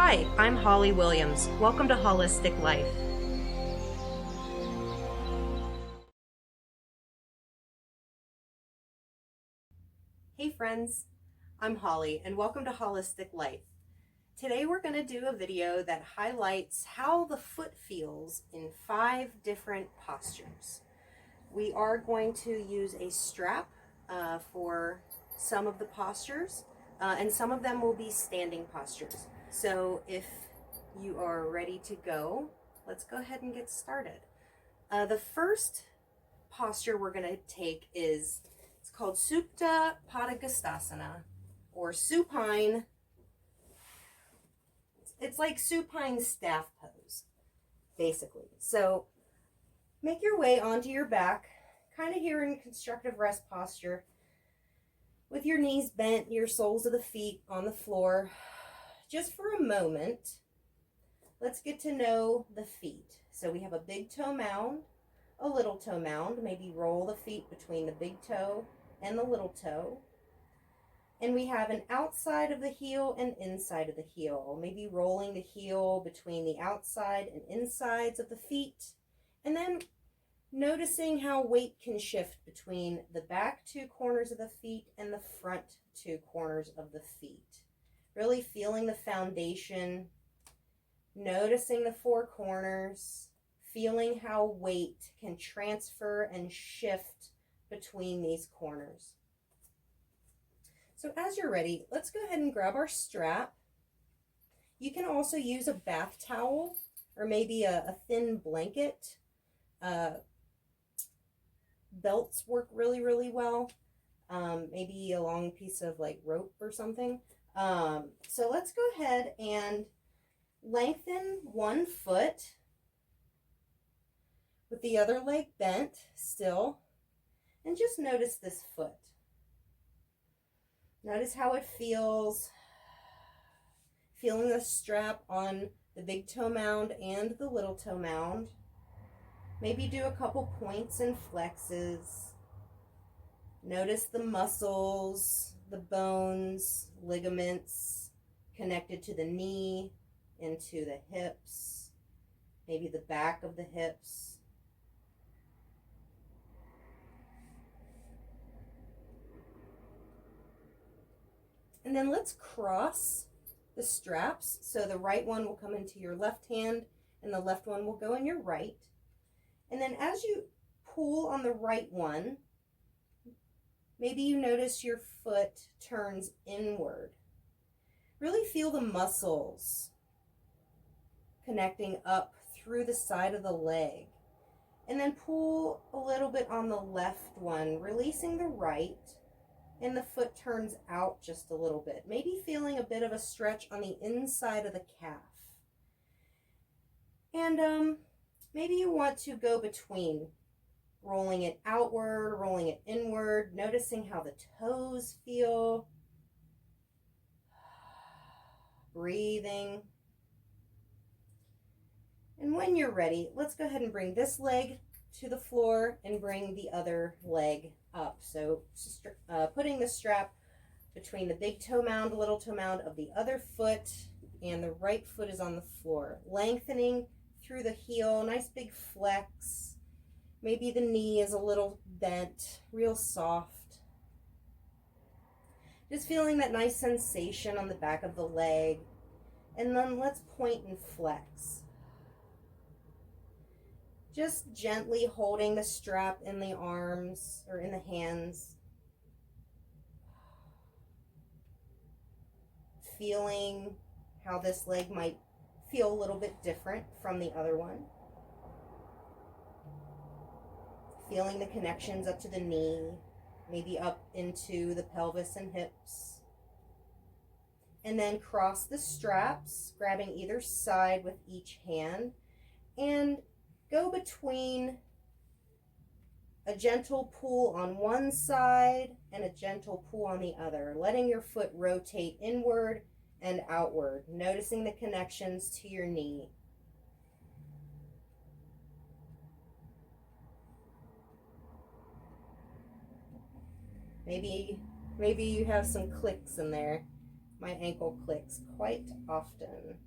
Hi, I'm Holly Williams. Welcome to Holistic Life. Hey friends, I'm Holly and welcome to Holistic Life. Today we're going to do a video that highlights how the foot feels in 5 different postures. We are going to use a strap for some of the postures, and some of them will be standing postures. So if you are ready to go, let's go ahead and get started. The first posture we're going to take it's called Supta Padangusthasana, or supine. It's like supine staff pose, basically. So make your way onto your back, kind of here in constructive rest posture, with your knees bent, your soles of the feet on the floor. Just for a moment, let's get to know the feet. So we have a big toe mound, a little toe mound. Maybe roll the feet between the big toe and the little toe. And we have an outside of the heel and inside of the heel. Maybe rolling the heel between the outside and insides of the feet. And then noticing how weight can shift between the back 2 corners of the feet and the front 2 corners of the feet. Really feeling the foundation, noticing the 4 corners, feeling how weight can transfer and shift between these corners. So as you're ready, let's go ahead and grab our strap. You can also use a bath towel or maybe a thin blanket. Belts work really, really well. Maybe a long piece of like rope or something. So let's go ahead and lengthen one foot with the other leg bent still, and just notice this foot. Notice how it feels, feeling the strap on the big toe mound and the little toe mound. Maybe do a couple points and flexes. Notice the muscles, the bones, ligaments connected to the knee, into the hips, maybe the back of the hips. And then let's cross the straps. So the right one will come into your left hand and the left one will go in your right. And then as you pull on the right one, maybe you notice your foot turns inward. Really feel the muscles connecting up through the side of the leg. And then pull a little bit on the left one, releasing the right, and the foot turns out just a little bit. Maybe feeling a bit of a stretch on the inside of the calf. And maybe you want to go between, rolling it outward, rolling it inward, noticing how the toes feel. Breathing. And when you're ready, let's go ahead and bring this leg to the floor and bring the other leg up. So putting the strap between the big toe mound, little toe mound of the other foot, and the right foot is on the floor. Lengthening through the heel, nice big flex. Maybe the knee is a little bent, real soft. Just feeling that nice sensation on the back of the leg. And then let's point and flex. Just gently holding the strap in the arms or in the hands. Feeling how this leg might feel a little bit different from the other one. Feeling the connections up to the knee, maybe up into the pelvis and hips. And then cross the straps, grabbing either side with each hand, and go between a gentle pull on one side and a gentle pull on the other, letting your foot rotate inward and outward, noticing the connections to your knee. Maybe you have some clicks in there. my ankle clicks quite often.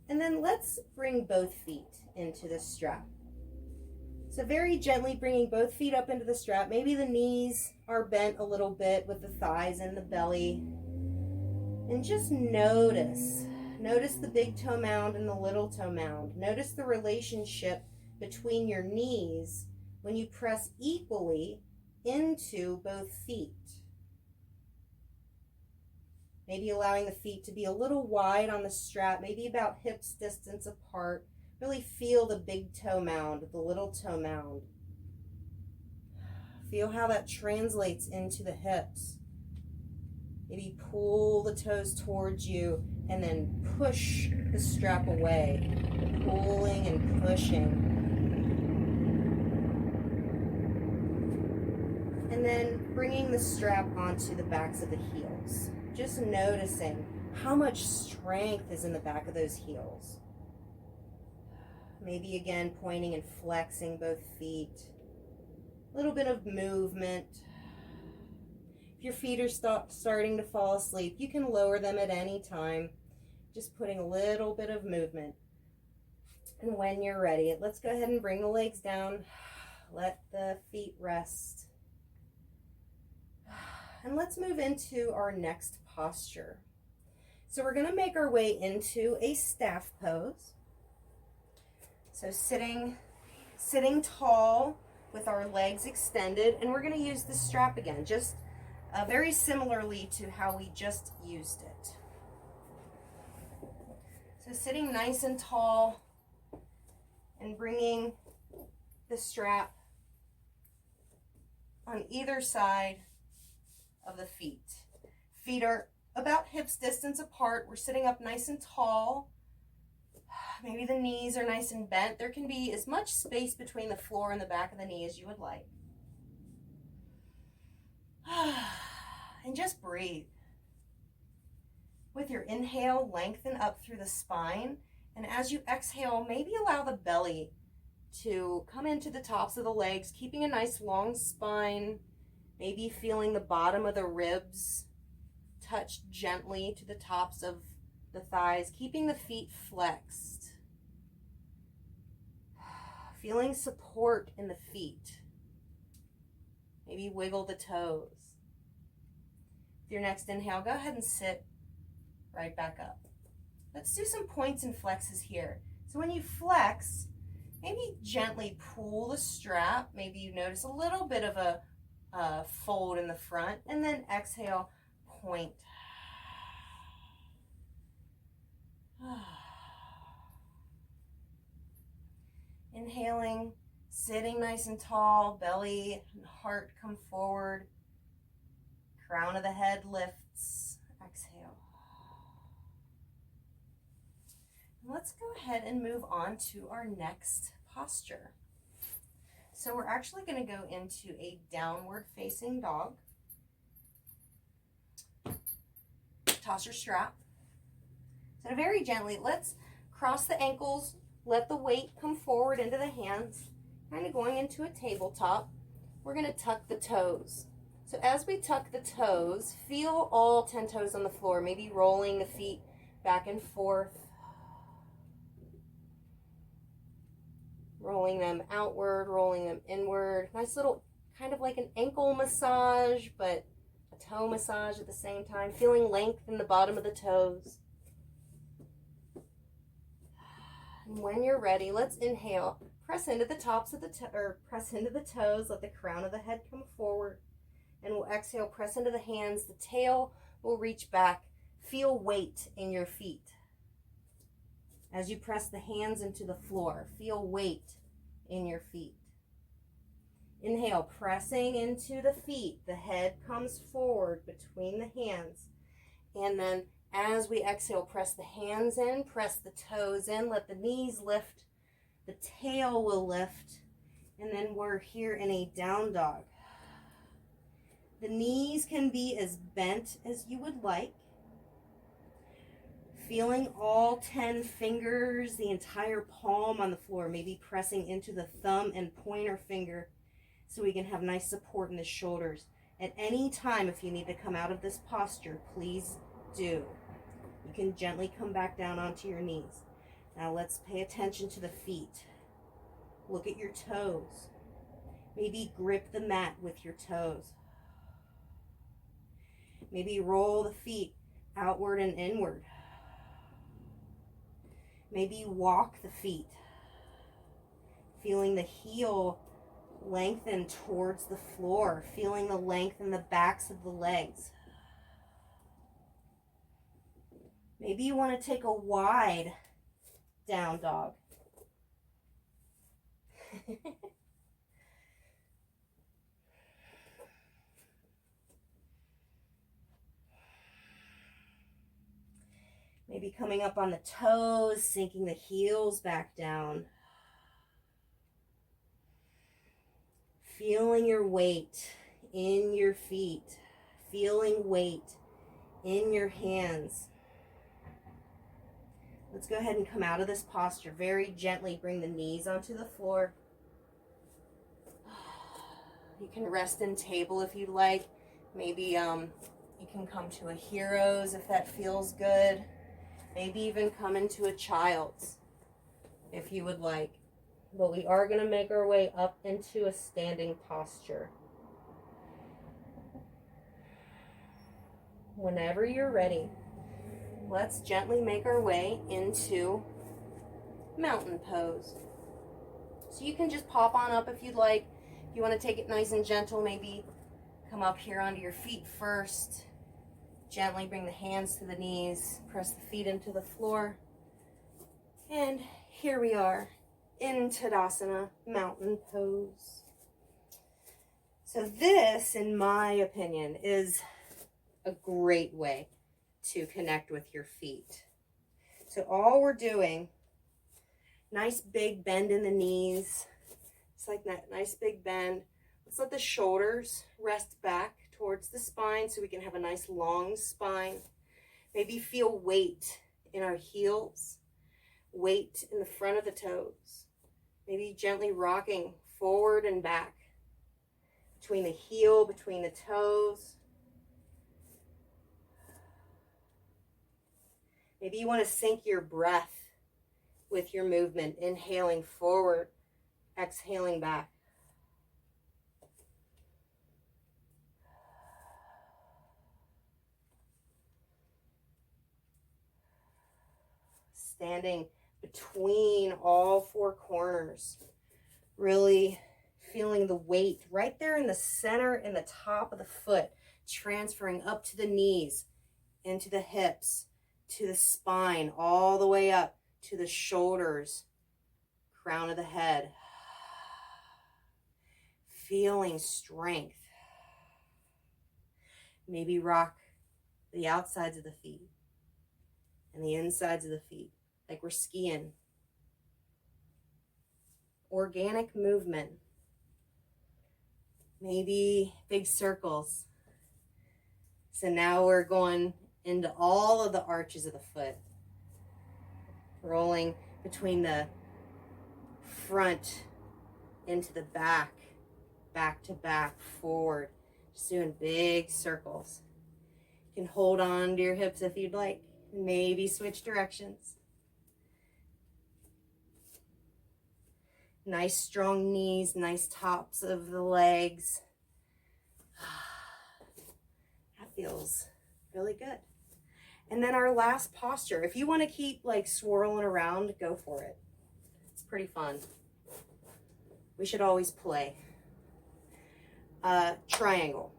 And then let's bring both feet into the strap. So very gently bringing both feet up into the strap. Maybe the knees are bent a little bit with the thighs and the belly. And just notice the big toe mound and the little toe mound. Notice the relationship between your knees when you press equally into both feet. Maybe allowing the feet to be a little wide on the strap, maybe about hips distance apart. Really feel the big toe mound, the little toe mound. Feel how that translates into the hips. Maybe pull the toes towards you and then push the strap away. Pulling and pushing. And then bringing the strap onto the backs of the heels. Just noticing how much strength is in the back of those heels. Maybe again pointing and flexing both feet. A little bit of movement. If your feet are starting to fall asleep, you can lower them at any time. Just putting a little bit of movement. And when you're ready, let's go ahead and bring the legs down. Let the feet rest. And let's move into our next posture. So we're going to make our way into a staff pose. So sitting tall with our legs extended, and we're going to use the strap again, just very similarly to how we just used it. So sitting nice and tall and bringing the strap on either side of the feet. Feet are about hips distance apart. We're sitting up nice and tall. Maybe the knees are nice and bent. There can be as much space between the floor and the back of the knee as you would like. And just breathe. With your inhale, lengthen up through the spine. And as you exhale, maybe allow the belly to come into the tops of the legs, keeping a nice long spine. Maybe feeling the bottom of the ribs touch gently to the tops of the thighs, keeping the feet flexed. Feeling support in the feet. Maybe wiggle the toes. With your next inhale, go ahead and sit right back up. Let's do some points and flexes here. So when you flex, maybe gently pull the strap. Maybe you notice a little bit of a fold in the front, and then exhale, point. Inhaling, sitting nice and tall, belly and heart come forward, crown of the head lifts, exhale. Let's go ahead and move on to our next posture. So we're actually going to go into a downward facing dog. Toss your strap. So very gently, let's cross the ankles, let the weight come forward into the hands, kind of going into a tabletop. We're going to tuck the toes. So as we tuck the toes, feel all 10 toes on the floor, maybe rolling the feet back and forth. Rolling them outward, rolling them inward. Nice little, kind of like an ankle massage, but a toe massage at the same time. Feeling length in the bottom of the toes. And when you're ready, let's inhale. Press into the tops of the press into the toes. Let the crown of the head come forward. And we'll exhale, press into the hands. The tail will reach back. Feel weight in your feet. As you press the hands into the floor, feel weight in your feet. Inhale, pressing into the feet. The head comes forward between the hands. And then as we exhale, press the hands in, press the toes in, let the knees lift. The tail will lift. And then we're here in a down dog. The knees can be as bent as you would like. Feeling all 10 fingers, the entire palm on the floor, maybe pressing into the thumb and pointer finger so we can have nice support in the shoulders. At any time, if you need to come out of this posture, please do. You can gently come back down onto your knees. Now let's pay attention to the feet. Look at your toes. Maybe grip the mat with your toes. Maybe roll the feet outward and inward. Maybe walk the feet, feeling the heel lengthen towards the floor, feeling the length in the backs of the legs. Maybe you want to take a wide down dog. Maybe coming up on the toes, sinking the heels back down. Feeling your weight in your feet. Feeling weight in your hands. Let's go ahead and come out of this posture. Very gently bring the knees onto the floor. You can rest in table if you'd like. Maybe you can come to a hero's if that feels good. Maybe even come into a child's if you would like. But we are going to make our way up into a standing posture. Whenever you're ready, let's gently make our way into mountain pose. So you can just pop on up if you'd like. If you want to take it nice and gentle, maybe come up here onto your feet first. Gently bring the hands to the knees, press the feet into the floor. And here we are in Tadasana, mountain pose. So this, in my opinion, is a great way to connect with your feet. So all we're doing, nice big bend in the knees. It's like that nice big bend. Let's let the shoulders rest back towards the spine so we can have a nice long spine. Maybe feel weight in our heels, weight in the front of the toes. Maybe gently rocking forward and back between the heel, between the toes. Maybe you want to sync your breath with your movement, inhaling forward, exhaling back. Standing between all four corners, really feeling the weight right there in the center, in the top of the foot, transferring up to the knees, into the hips, to the spine, all the way up to the shoulders, crown of the head. Feeling strength. Maybe rock the outsides of the feet and the insides of the feet, like we're skiing. Organic movement. Maybe big circles. So now we're going into all of the arches of the foot. Rolling between the front into the back, back to back, forward. Just doing big circles. You can hold on to your hips if you'd like. Maybe switch directions. Nice strong knees, nice tops of the legs. That feels really good. And then our last posture. If you want to keep like swirling around, go for it. It's pretty fun. We should always play. Triangle.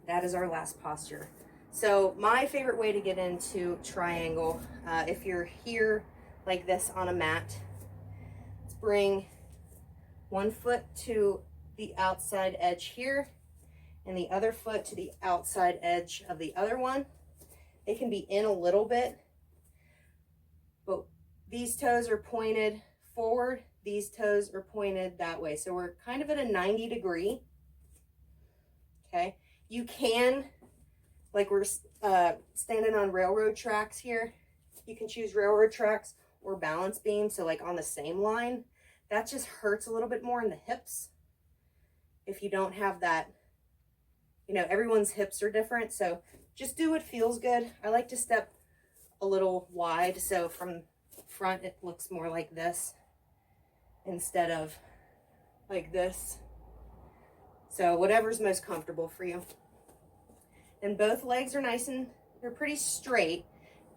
That is our last posture. So my favorite way to get into triangle, if you're here like this on a mat, let's bring one foot to the outside edge here and the other foot to the outside edge of the other one. They can be in a little bit, but these toes are pointed forward. These toes are pointed that way. So we're kind of at a 90 degree. Okay. You can, like we're standing on railroad tracks here. You can choose railroad tracks or balance beam. So like on the same line, that just hurts a little bit more in the hips if you don't have that You know, everyone's hips are different, so just do what feels good. I like to step a little wide, so from front it looks more like this instead of like this. So whatever's most comfortable for you. And both legs are nice and they're pretty straight.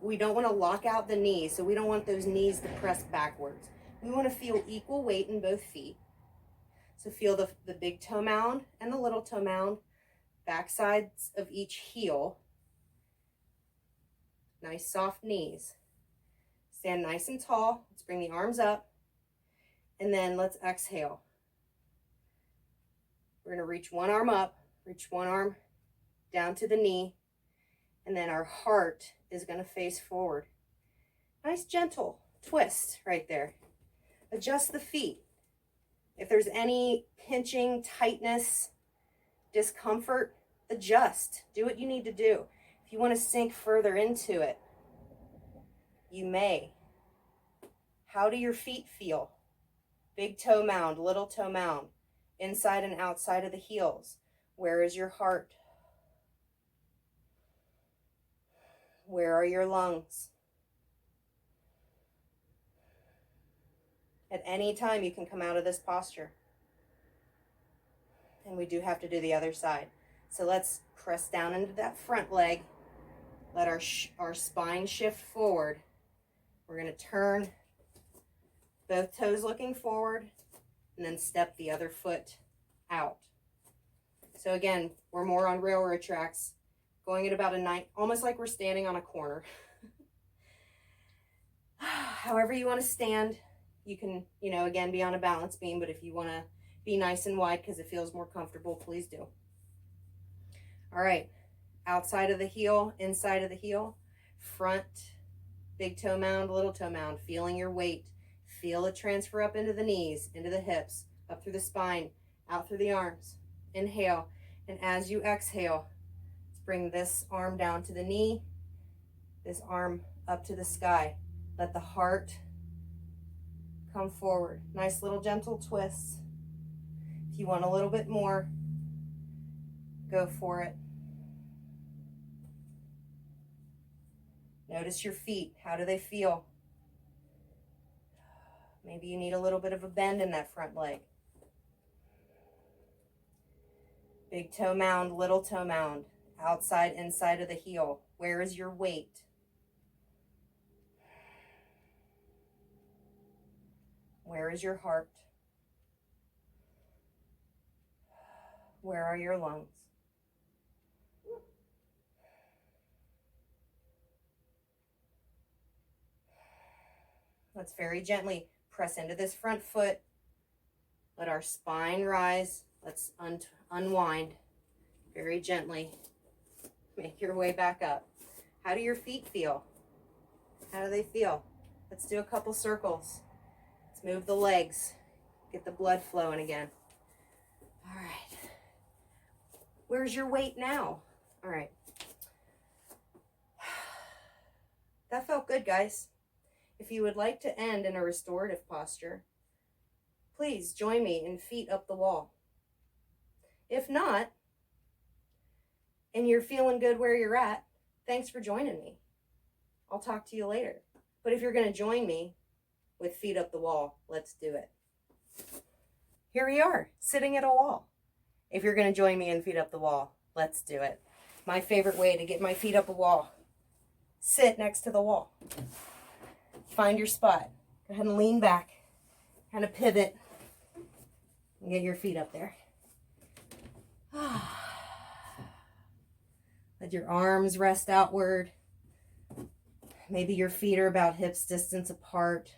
We don't want to lock out the knees, so we don't want those knees to press backwards. We want to feel equal weight in both feet. So feel the big toe mound and the little toe mound, back sides of each heel. Nice soft knees. Stand nice and tall. Let's bring the arms up. And then let's exhale. We're going to reach one arm up, reach one arm down to the knee, and then our heart is going to face forward. Nice gentle twist right there. Adjust the feet. If there's any pinching, tightness, discomfort, adjust. Do what you need to do. If you want to sink further into it, you may. How do your feet feel? Big toe mound, little toe mound, inside and outside of the heels. Where is your heart? Where are your lungs? At any time you can come out of this posture. And we do have to do the other side. So let's press down into that front leg. Let our spine shift forward. We're going to turn both toes looking forward and then step the other foot out. So again, we're more on railroad tracks, going at about a 9, almost like we're standing on a corner. However you want to stand, you can, you know, again, be on a balance beam, but if you want to be nice and wide because it feels more comfortable, please do. All right, outside of the heel, inside of the heel, front, big toe mound, little toe mound, feeling your weight. Feel it transfer up into the knees, into the hips, up through the spine, out through the arms. Inhale, and as you exhale, let's bring this arm down to the knee, this arm up to the sky. Let the heart come forward. Nice little gentle twists. If you want a little bit more, go for it. Notice your feet. How do they feel? Maybe you need a little bit of a bend in that front leg. Big toe mound, little toe mound, outside, inside of the heel. Where is your weight? Where is your heart? Where are your lungs? Let's very gently press into this front foot. Let our spine rise. Let's unwind very gently. Make your way back up. How do your feet feel? How do they feel? Let's do a couple circles. Let's move the legs. Get the blood flowing again. All right. Where's your weight now? All right. That felt good, guys. If you would like to end in a restorative posture, please join me in feet up the wall. If not, and you're feeling good where you're at, thanks for joining me. I'll talk to you later. But if you're going to join me with feet up the wall, let's do it. Here we are, sitting at a wall. If you're going to join me in feet up the wall, let's do it. My favorite way to get my feet up a wall. Sit next to the wall. Find your spot. Go ahead and lean back. Kind of pivot. And get your feet up there. Let your arms rest outward. Maybe your feet are about hips distance apart.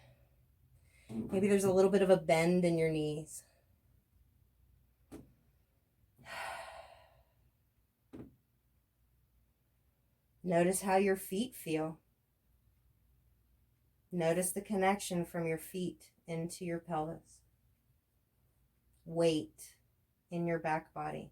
Maybe there's a little bit of a bend in your knees. Notice how your feet feel. Notice the connection from your feet into your pelvis. Weight in your back body.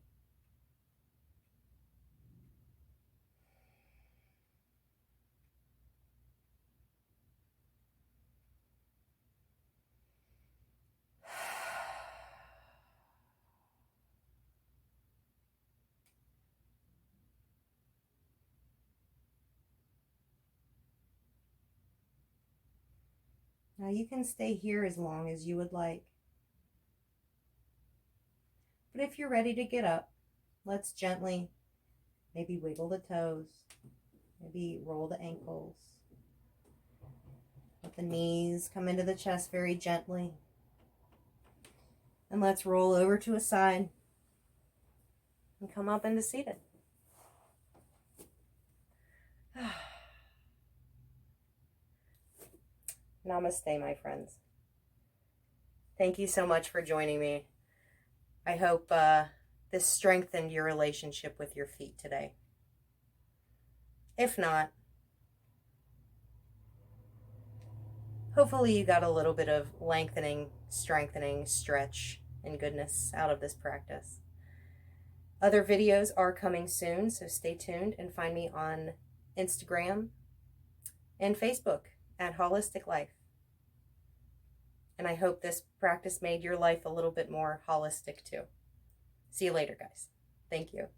Now you can stay here as long as you would like. But if you're ready to get up, let's gently maybe wiggle the toes, maybe roll the ankles. Let the knees come into the chest very gently. And let's roll over to a side and come up into seated. Namaste, my friends. Thank you so much for joining me. I hope this strengthened your relationship with your feet today. If not, hopefully you got a little bit of lengthening, strengthening, stretch, and goodness out of this practice. Other videos are coming soon, so stay tuned and find me on Instagram and Facebook at Holistic Life. And I hope this practice made your life a little bit more holistic too. See you later, guys. Thank you.